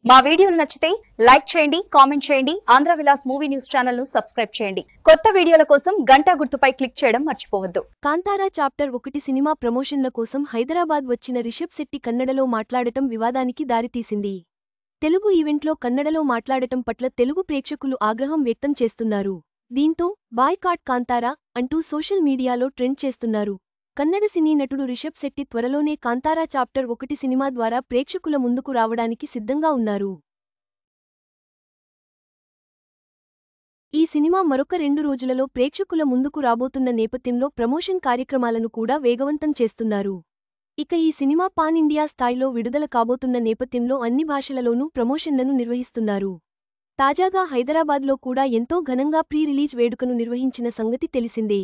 మా వీడియోలు నచ్చితే లైక్ చేయండి, కామెంట్ చేయండి. Andhra Vilas movie news channel ను సబ్స్క్రైబ్ చేయండి. కొత్త వీడియోల కోసం గంట గుర్తుపై క్లిక్ చేయడం మర్చిపోవద్దు. కాంతారా చాప్టర్ 1 సినిమా ప్రమోషన్ల కోసం హైదరాబాద్ వచ్చిన రిషబ్ శెట్టి కన్నడలో మాట్లాడటం వివాదానికి దారితీసింది. తెలుగు ఈవెంట్లో కన్నడలో మాట్లాడటం పట్ల తెలుగు ప్రేక్షకులు ఆగ్రహం వ్యక్తం చేస్తున్నారు. దీంతో బాయ్కాట్ కాంతారా అంటూ సోషల్ మీడియాలో ట్రెండ్ చేస్తున్నారు. కన్నడ సినీ నటుడు రిషబ్ శెట్టి త్వరలోనే కాంతారా చాప్టర్ 1 సినిమా ద్వారా ప్రేక్షకుల ముందుకు రావడానికి సిద్ధంగా ఉన్నారు. ఈ సినిమా మరొక 2 రోజులలో ప్రేక్షకుల ముందుకు రాబోతున్న నేపథ్యంలో ప్రమోషన్ కార్యక్రమాలను కూడా వేగవంతం చేస్తున్నారు. ఇక ఈ సినిమా పాన్ ఇండియా స్థాయిలో విడుదల కాబోతున్న నేపథ్యంలో అన్ని భాషలలోనూ ప్రమోషన్లను నిర్వహిస్తున్నారు. తాజాగా హైదరాబాద్లో కూడా ఎంతో ఘనంగా ప్రీ రిలీజ్ వేడుకను నిర్వహించిన సంగతి తెలిసిందే.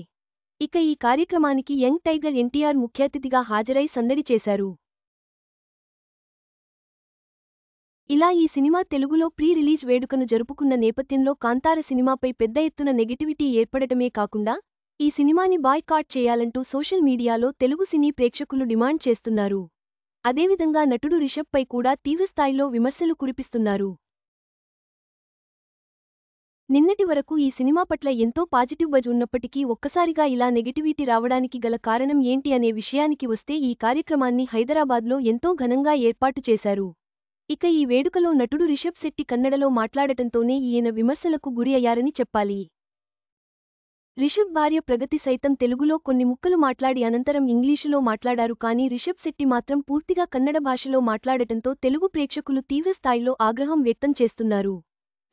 ఇక ఈ కార్యక్రమానికి యంగ్ టైగర్ ఎన్టీఆర్ ముఖ్యాతిథిగా హాజరై సందడి చేశారు. ఇలా ఈ సినిమా తెలుగులో ప్రీ రిలీజ్ వేడుకను జరుపుకున్న నేపథ్యంలో కాంతార సినిమాపై పెద్ద ఎత్తున నెగటివిటీ ఏర్పడటమే కాకుండా ఈ సినిమాని బాయ్కాట్ చేయాలంటూ సోషల్ మీడియాలో తెలుగు సినీ ప్రేక్షకులు డిమాండ్ చేస్తున్నారు. అదేవిధంగా నటుడు రిషబ్ పై కూడా తీవ్రస్థాయిలో విమర్శలు కురిపిస్తున్నారు. నిన్నటి వరకు ఈ సినిమా పట్ల ఎంతో పాజిటివ్ బజ్ ఉన్నప్పటికీ ఒక్కసారిగా ఇలా నెగటివిటీ రావడానికి గల కారణం ఏంటి అనే విషయానికి వస్తే ఈ కార్యక్రమాన్ని హైదరాబాద్లో ఎంతో ఘనంగా ఏర్పాటు చేశారు. ఇక ఈ వేడుకలో నటుడు రిషబ్ శెట్టి కన్నడలో మాట్లాడటంతోనే ఈయన విమర్శలకు గురి అయ్యారని చెప్పాలి. రిషబ్ భార్య ప్రగతి సైతం తెలుగులో కొన్ని ముక్కలు మాట్లాడి అనంతరం ఇంగ్లీషులో మాట్లాడారు. కానీ రిషబ్ శెట్టి మాత్రం పూర్తిగా కన్నడ భాషలో మాట్లాడటంతో తెలుగు ప్రేక్షకులు తీవ్రస్థాయిలో ఆగ్రహం వ్యక్తం చేస్తున్నారు.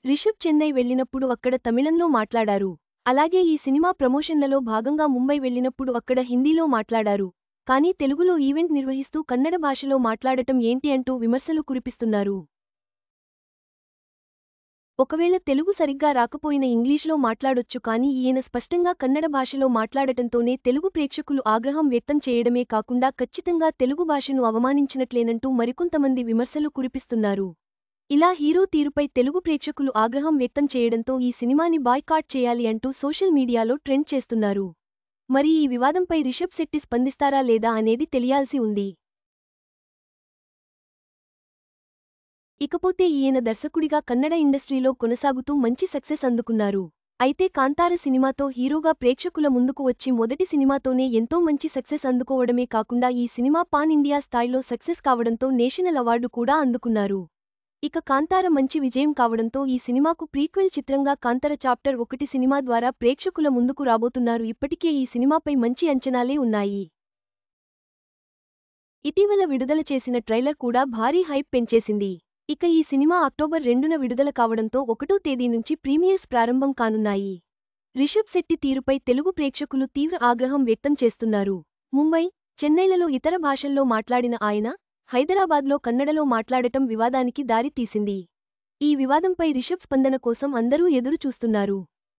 రిషబ్ చెన్నై వెళ్లినప్పుడు అక్కడ తమిళంలో మాట్లాడారు. అలాగే ఈ సినిమా ప్రమోషన్లలో భాగంగా ముంబై వెళ్లినప్పుడు అక్కడ హిందీలో మాట్లాడారు. కానీ తెలుగులో ఈవెంట్ నిర్వహిస్తూ కన్నడ భాషలో మాట్లాడటం ఏంటి అంటూ విమర్శలు కురిపిస్తున్నారు. ఒకవేళ తెలుగు సరిగ్గా రాకపోయిన ఇంగ్లీష్లో మాట్లాడొచ్చు, కానీ ఈయన స్పష్టంగా కన్నడ భాషలో మాట్లాడటంతోనే తెలుగు ప్రేక్షకులు ఆగ్రహం వ్యక్తం చేయడమే కాకుండా ఖచ్చితంగా తెలుగు భాషను అవమానించినట్లేనంటూ మరికొంతమంది విమర్శలు కురిపిస్తున్నారు. ఇలా హీరో తీరుపై తెలుగు ప్రేక్షకులు ఆగ్రహం వ్యక్తం చేయడంతో ఈ సినిమాని బాయ్కాట్ చేయాలి అంటూ సోషల్ మీడియాలో ట్రెండ్ చేస్తున్నారు. మరి ఈ వివాదంపై రిషబ్ శెట్టి స్పందిస్తారా లేదా అనేది తెలియాల్సి ఉంది. ఇకపోతే ఈయన దర్శకుడిగా కన్నడ ఇండస్ట్రీలో కొనసాగుతూ మంచి సక్సెస్ అందుకున్నారు. అయితే కాంతార సినిమాతో హీరోగా ప్రేక్షకుల ముందుకు వచ్చి మొదటి సినిమాతోనే ఎంతో మంచి సక్సెస్ అందుకోవడమే కాకుండా ఈ సినిమా పాన్ ఇండియా స్థాయిలో సక్సెస్ కావడంతో నేషనల్ అవార్డు కూడా అందుకున్నారు. ఇక కాంతార మంచి విజయం కావడంతో ఈ సినిమాకు ప్రీక్వెల్ చిత్రంగా కాంతార చాప్టర్ 1 సినిమా ద్వారా ప్రేక్షకుల ముందుకు రాబోతున్నారు. ఇప్పటికే ఈ సినిమాపై మంచి అంచనాలే ఉన్నాయి. ఇటీవల విడుదల చేసిన ట్రైలర్ కూడా భారీ హైప్ పెంచేసింది. ఇక ఈ సినిమా అక్టోబర్ 2న విడుదల కావడంతో 1వ తేదీ నుంచి ప్రీమియర్స్ ప్రారంభం కానున్నాయి. రిషబ్ శెట్టి తీరుపై తెలుగు ప్రేక్షకులు తీవ్ర ఆగ్రహం వ్యక్తం చేస్తున్నారు. ముంబై, చెన్నైలలో ఇతర భాషల్లో మాట్లాడిన ఆయన హైదరాబాద్లో కన్నడలో మాట్లాడటం వివాదానికి దారి తీసింది. ఈ వివాదంపై రిషబ్ స్పందన కోసం అందరూ ఎదురు చూస్తున్నారు.